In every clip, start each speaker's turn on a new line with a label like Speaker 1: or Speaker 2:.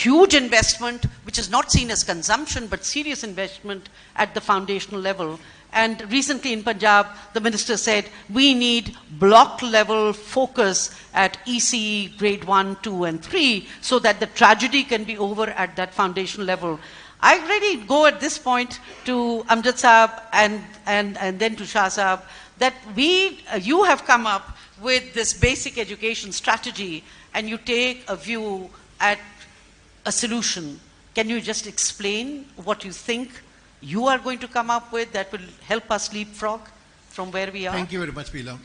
Speaker 1: huge investment, which is not seen as consumption, but serious investment at the foundational level. And recently in Punjab, the minister said, we need block level focus at ECE grade 1, 2, and 3, so that the tragedy can be over at that foundational level. I really go at this point to Amjad Saab and then to Shah Saab, that you have come up with this basic education strategy, and you take a view at a solution. Can you just explain what you think you are going to come up with that will help us leapfrog from where we are?
Speaker 2: Thank you very much, Bila.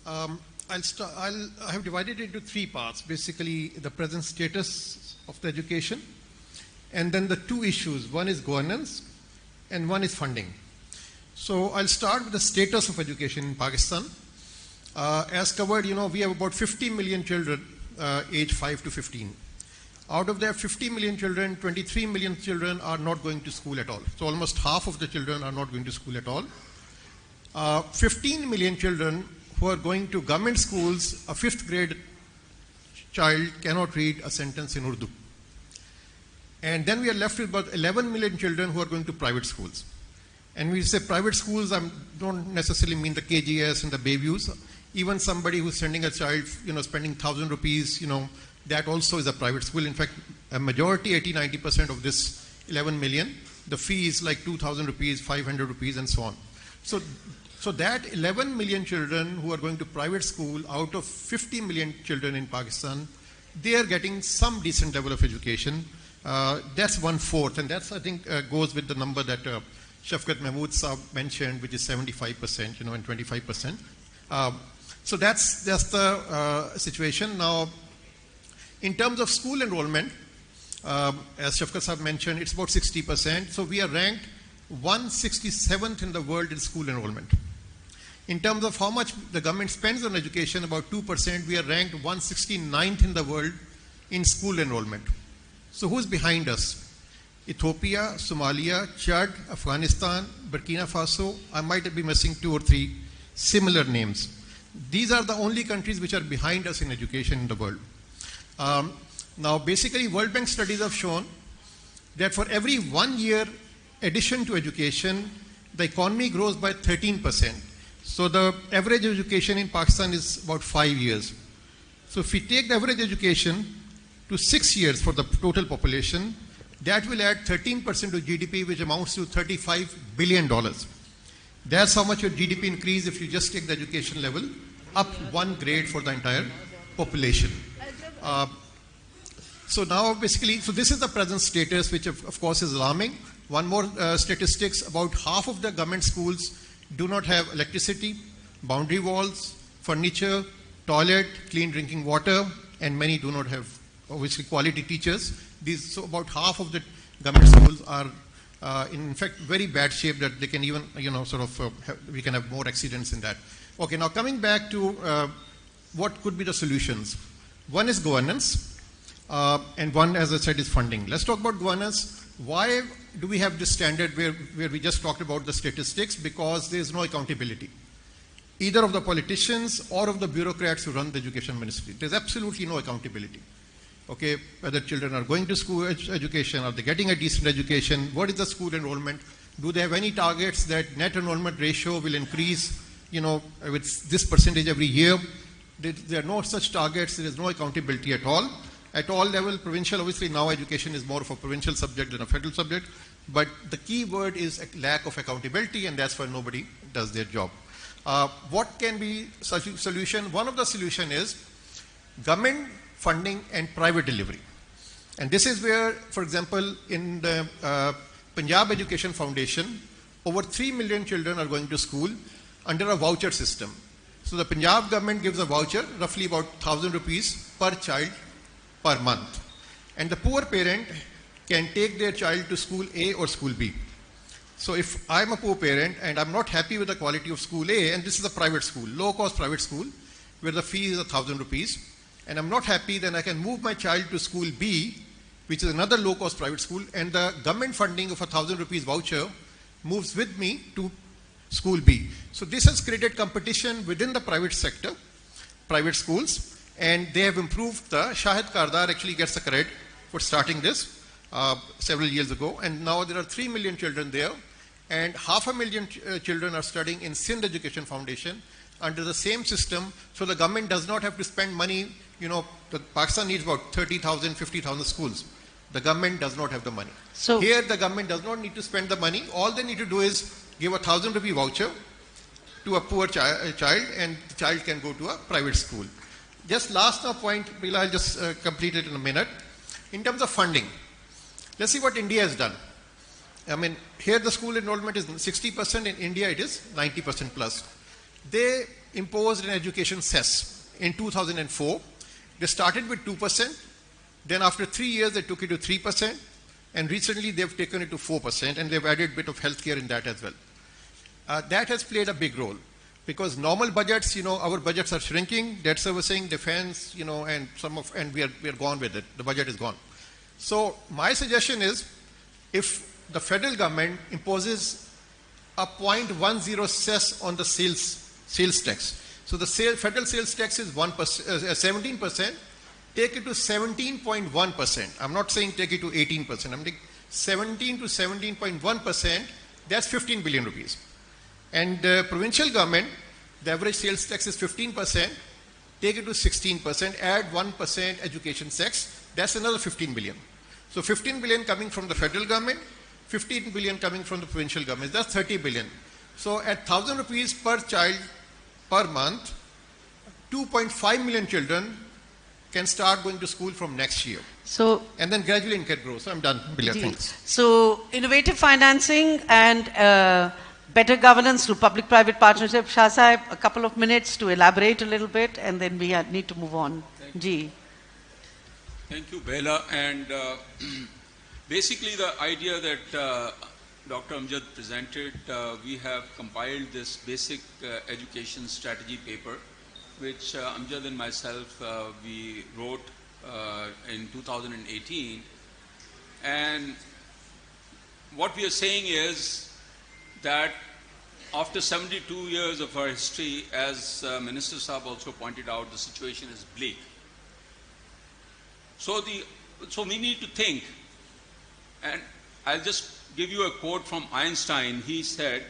Speaker 2: I have divided it into three parts. Basically, the present status of the education, and then the two issues. One is governance, and one is funding. So I'll start with the status of education in Pakistan. As covered, we have about 50 million children aged 5 to 15. Out of that 50 million children, 23 million children are not going to school at all. So almost half of the children are not going to school at all. 15 million children who are going to government schools, a 5th grade child cannot read a sentence in Urdu. And then we are left with about 11 million children who are going to private schools. And we say private schools, I don't necessarily mean the KGS and the Bayviews. Even somebody who's sending a child, spending 1,000 rupees, that also is a private school. In fact, a majority, 80-90% of this 11 million, the fee is like 2,000 rupees, 500 rupees, and so on. So that 11 million children who are going to private school out of 50 million children in Pakistan, they are getting some decent level of education. That's 1/4, and that's, I think, goes with the number that Shafqat Mahmood Saab mentioned, which is 75%, and 25%. So that's the situation. Now, in terms of school enrollment, as Shafqat Saab mentioned, it's about 60%. So we are ranked 167th in the world in school enrollment. In terms of how much the government spends on education, about 2%, we are ranked 169th in the world in school enrollment. So who's behind us? Ethiopia, Somalia, Chad, Afghanistan, Burkina Faso. I might be missing 2 or 3 similar names. These are the only countries which are behind us in education in the world. Now, basically, World Bank studies have shown that for every 1 year addition to education, the economy grows by 13%. So the average education in Pakistan is about 5 years. So if we take the average education to 6 years for the total population, that will add 13% to GDP, which amounts to $35 billion. That's how much your GDP increase if you just take the education level up 1 grade for the entire population. So now basically, so this is the present status, which of course is alarming. One more statistics, about half of the government schools do not have electricity, boundary walls, furniture, toilet, clean drinking water, and many do not have obviously quality teachers. So about half of the government schools are in fact very bad shape, that they can even, we can have more accidents in that. Okay, now coming back to what could be the solutions. One is governance, and one, as I said, is funding. Let's talk about governance. Why do we have this standard where we just talked about the statistics? Because there is no accountability, either of the politicians or of the bureaucrats who run the education ministry. There's absolutely no accountability. Okay, whether children are going to school education, are they getting a decent education, what is the school enrollment, do they have any targets that net enrollment ratio will increase, with this percentage every year? There are no such targets. There is no accountability at all. At all level, provincial, obviously now education is more of a provincial subject than a federal subject, but the key word is a lack of accountability, and that's why nobody does their job. What can be solution? One of the solution is government funding and private delivery. And this is where, for example, in the Punjab Education Foundation, over 3 million children are going to school under a voucher system. So the Punjab government gives a voucher, roughly about 1,000 rupees per child per month. And the poor parent can take their child to school A or school B. So if I'm a poor parent and I'm not happy with the quality of school A, and this is a private school, low-cost private school, where the fee is 1,000 rupees, and I'm not happy, then I can move my child to school B, which is another low-cost private school, and the government funding of 1,000 rupees voucher moves with me to school B. So this has created competition within the private sector, private schools, and they have improved. The Shahid Kardar actually gets the credit for starting this several years ago, and now there are 3 million children there, and 500,000 children are studying in Sindh Education Foundation under the same system, so the government does not have to spend money. Pakistan needs about 30,000, 50,000 schools. The government does not have the money.
Speaker 1: So
Speaker 2: here the government does not need to spend the money. All they need to do is give a 1,000 rupee voucher to a poor child, and the child can go to a private school. Just last point, I'll just complete it in a minute. In terms of funding, let's see what India has done. I mean, here the school enrollment is 60%, in India it is 90% plus. They imposed an education cess in 2004. They started with 2%, then after 3 years they took it to 3%, and recently they've taken it to 4%, and they've added a bit of healthcare in that as well. That has played a big role, because normal budgets, our budgets are shrinking, debt servicing, defense, and we are gone with it. The budget is gone. So my suggestion is, if the federal government imposes a 0.10 cess on the sales tax. So the federal sales tax is 17%. Take it to 17.1%. I'm not saying take it to 18%. I'm saying 17 to 17.1%. That's 15 billion rupees. And provincial government, the average sales tax is 15%. Take it to 16%. Add 1% education tax. That's another 15 billion. So 15 billion coming from the federal government, 15 billion coming from the provincial government. That's 30 billion. So at 1,000 rupees per child per month, 2.5 million children can start going to school from next year.
Speaker 1: So,
Speaker 2: and then gradually it can grow. So I'm done. Thanks.
Speaker 1: So innovative financing and better governance through public-private partnership. Shah Sahib, a couple of minutes to elaborate a little bit, and then we need to move on.
Speaker 3: Thank you, Bela. And basically the idea that Dr. Amjad presented, we have compiled this basic education strategy paper, which Amjad and myself, we wrote in 2018. And what we are saying is that after 72 years of our history, as Minister Saab also pointed out, the situation is bleak. So we need to think, and I'll just give you a quote from Einstein. He said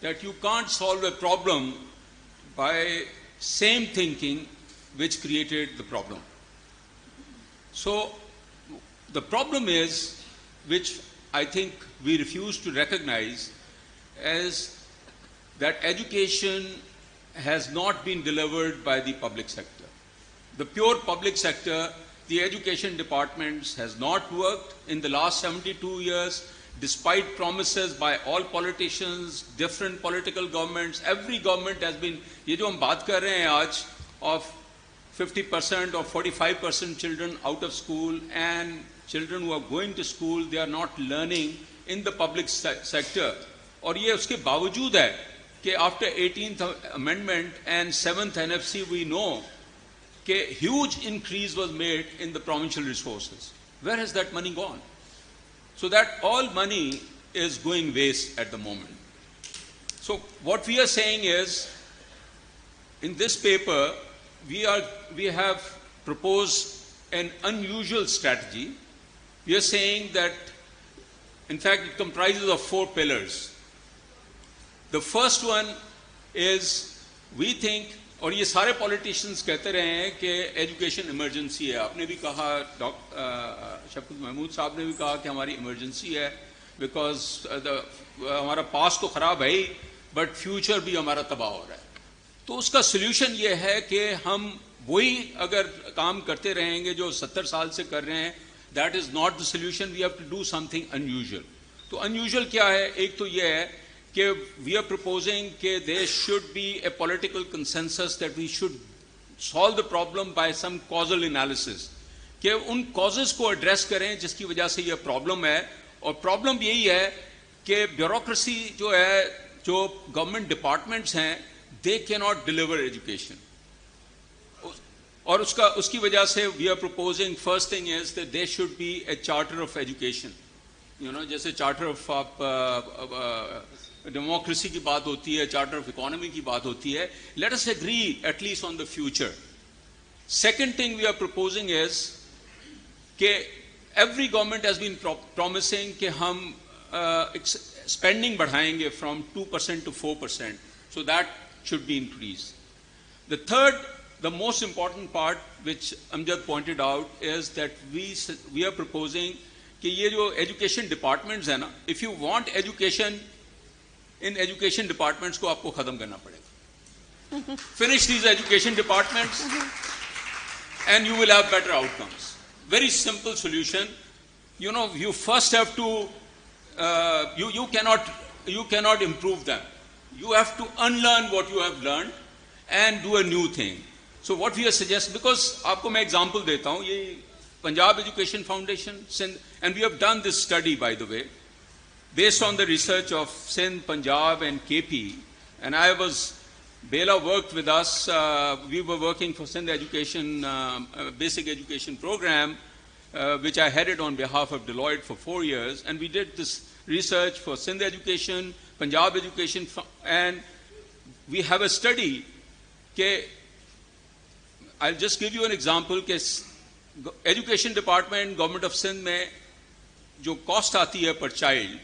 Speaker 3: that you can't solve a problem by same thinking which created the problem. So the problem is, which I think we refuse to recognize, is that education has not been delivered by the public sector. The pure public sector, the education departments has not worked in the last 72 years, despite promises by all politicians, different political governments. Every government has been, ये जो हम बात कर रहे हैं आज, of 50% or 45% children out of school, and children who are going to school, they are not learning in the public sector. और ये उसके बावजूद है कि after 18th amendment and 7th NFC, we know that huge increase was made in the provincial resources. Where has that money gone? So that all money is going waste at the moment. So what we are saying is, in this paper, we have proposed an unusual strategy. We are saying that, in fact, it comprises of 4 pillars. The first one is, we think, और ये सारे politicians कहते रहे हैं कि education emergency है. आपने भी कहा, शफकत महमूद साहब ने भी कहा कि हमारी इमरजेंसी है, बिकॉज हमारा पास्ट तो ख़राब है ही, बट फ्यूचर भी हमारा तबाह हो रहा है. तो उसका सोल्यूशन ये है कि हम वही अगर काम करते रहेंगे जो 70 साल से कर रहे हैं, that is not the solution. We have to do something unusual. तो अनयूजुअल क्या है? एक तो ये है कि we are proposing that there should be a political consensus that we should solve the problem by some causal analysis. कि उन causes को address करें जिसकी वजह से ये problem है. और problem यही है कि bureaucracy जो है, जो government departments हैं, they cannot deliver education. और उसकी वजह से we are proposing, first thing is that there should be a charter of education. जैसे charter of डेमोक्रेसी की बात होती है, चार्टर ऑफ इकोनॉमी की बात होती है. Let us agree at least on the future. Second thing we are proposing is कि every government has been promising कि हम spending बढ़ाएंगे from 2% to 4%. So that should be increased. The third, the most important part, which Amjad pointed out, is that we are proposing कि ये जो education departments है ना, if you want education in education departments को आपको खत्म करना पड़ेगा. Finish these education departments and you will have better outcomes. Very simple solution. You know, you first have to, you cannot improve them. You have to unlearn what you have learned and do a new thing. So what we are suggesting, because आपको मैं example देता हूँ, ये Punjab Education Foundation, Sindh, and we have done this study, by the way, based on the research of Sindh, Punjab and KP, and Bela worked with us, we were working for Sindh Education, Basic Education Program, which I headed on behalf of Deloitte for 4 years, and we did this research for Sindh Education, Punjab Education, and we have a study, I'll just give you an example, Education Department, Government of Sindh में जो cost आती है per child,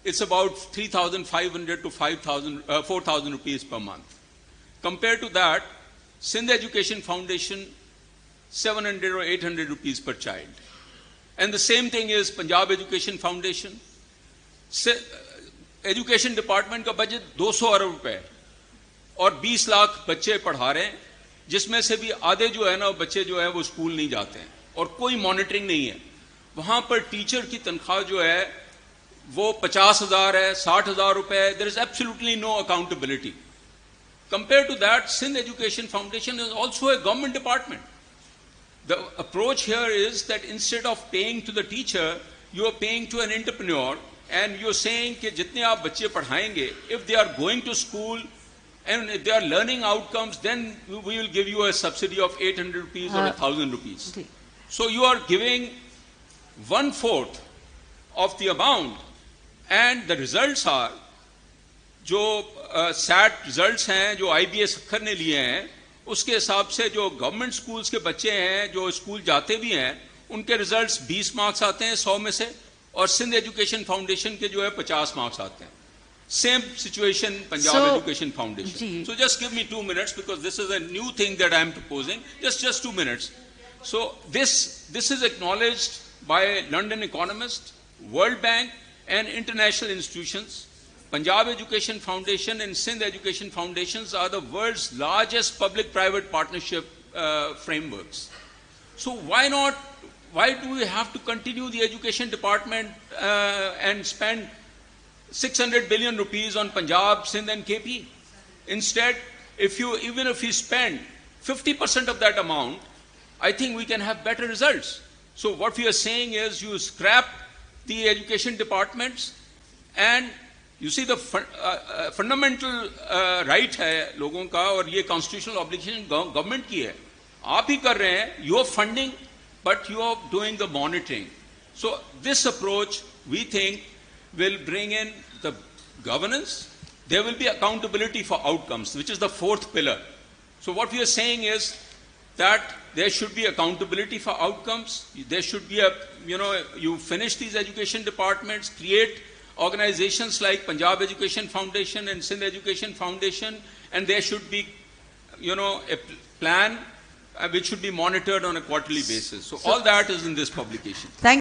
Speaker 3: it's about 3,500 to 4,000 rupees per month. Compared to that, Sindh Education Foundation, 700 or 800 rupees per child. And the same thing is Punjab Education Foundation. Education Department का budget 200 अरब रुपए और 20 लाख बच्चे पढ़ा रहे हैं, जिसमें से भी आधे जो है ना बच्चे जो है वो स्कूल नहीं जाते हैं और कोई मॉनिटरिंग नहीं है. वहां पर टीचर की तनख्वाह जो है वो 50,000 है, 60,000 रुपए. There is absolutely no accountability. Compared to that, Sindh Education Foundation is also a government department. The approach here is that instead of paying to the teacher, you are paying to an entrepreneur, and you are saying कि जितने आप बच्चे पढ़ाएंगे, if they are going to school and if they are learning outcomes, then we will give you a subsidy of 800 rupees or 1,000 rupees. So you are giving 1/4 of the amount, and the results are जो SAT results हैं जो IBS अखर ने लिए हैं, उसके हिसाब से जो गवर्नमेंट स्कूल्स के बच्चे हैं जो स्कूल जाते भी हैं उनके रिजल्ट्स 20 मार्क्स आते हैं 100 में से, और सिंध एजुकेशन फाउंडेशन के जो है 50 मार्क्स आते हैं. Same situation, Punjab Education Foundation. So just give me 2 minutes because this is a new thing that I am proposing. Just 2 minutes. So this is acknowledged by London economists, World Bank, and international institutions. Punjab Education Foundation and Sindh Education Foundations are the world's largest public-private partnership frameworks. So why not? Why do we have to continue the education department and spend 600 billion rupees on Punjab, Sindh and KP? Instead, even if you spend 50% of that amount, I think we can have better results. So what we are saying is you scrap the education departments, and you see the fundamental right है लोगों का, और ये constitutional obligation government की है. आप ही कर रहे हैं, you are funding, but you are doing the monitoring. So this approach, we think, will bring in the governance. There will be accountability for outcomes, which is the fourth pillar. So what we are saying is that there should be accountability for outcomes. There should be you finish these education departments, create organizations like Punjab Education Foundation and Sindh Education Foundation, and there should be, a plan which should be monitored on a quarterly basis. So all that is in this publication.
Speaker 1: Thank